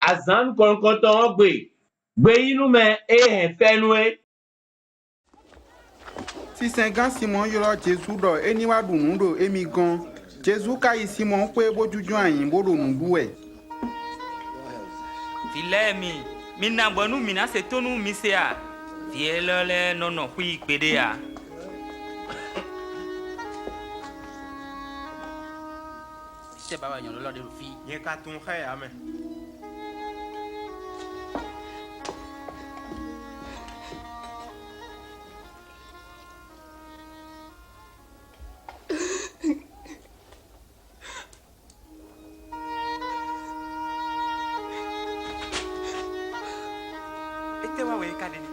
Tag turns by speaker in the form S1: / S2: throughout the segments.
S1: azan konkoton gbe inu me e fenue.
S2: Si Saint Simon yoro Jésus do eni wa dunu do emi gan. Jésus ka yi Simon pe bojuju ayin bodo nudu e.
S3: Filemi, mina bonu mina se tonu misea. Fielele nono hui pedea.
S4: Se baba yon lo de fi.
S5: Yen ka tun khay ame.
S3: Ete wa we kadeni.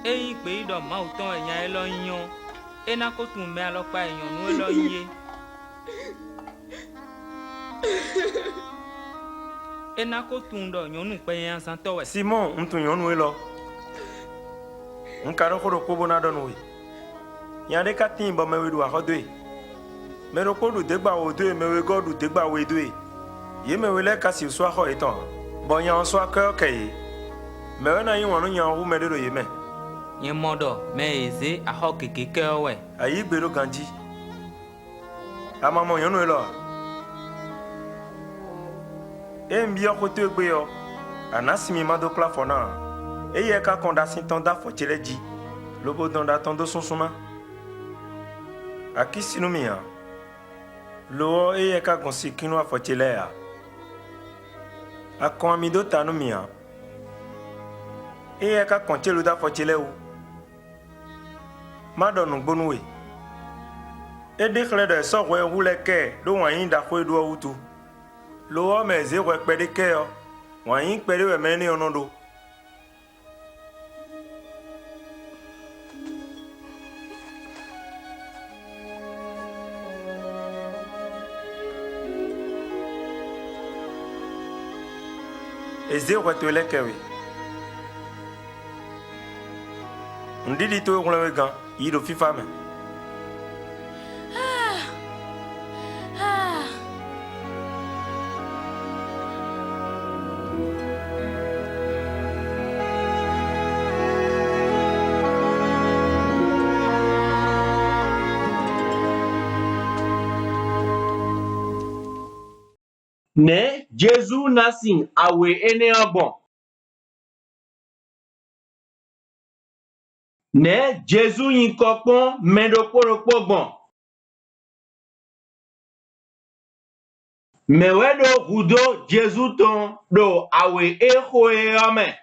S3: Eyin pe ido ma o ton eyan e lo yan. Ena ko tun me alopa eyan nu e lo ye. Ena ko tun do yan nu pe yan san to we.
S5: Simon, mtu yonu elo. Nkaro ko ko bona don we. Yan de ka tin bo me we do a hodwe. Me ro ko du degba o do me we go du degba we do. Ye me we le ka si so ho etan. Bo yan so ka kai. Me we na yin wonu yan hu me de do ye me.
S3: Yen modo me eze a ho keke ke we.
S5: Ayi gbero ganji. Amamo yonu elo. E mbi ko to gbe yo. Anasimi mado plafona. E ye ka konda sintonda fo cheleji. Lobo donda tondo sunsuma. Akisinu miya. Lo e ye ka gonsi kinu afo chelea. Akon amido tanu miya. E ye ka konchelu da fo cheleu. Madonu gbonuwe. E dekhle de so we wule ke do wan da ko edu awutu. Lo me ze we pede ke yo. Wan pede we meni onodo. Eze we to le ke we. Ndidi to we gan, yi do fifa me.
S1: Ne Jésus nasin awe ene abon. Ne Jésus yin kokpon mendokporokpo bon. Mewedo hudo Jésus ton do awe echo e amen.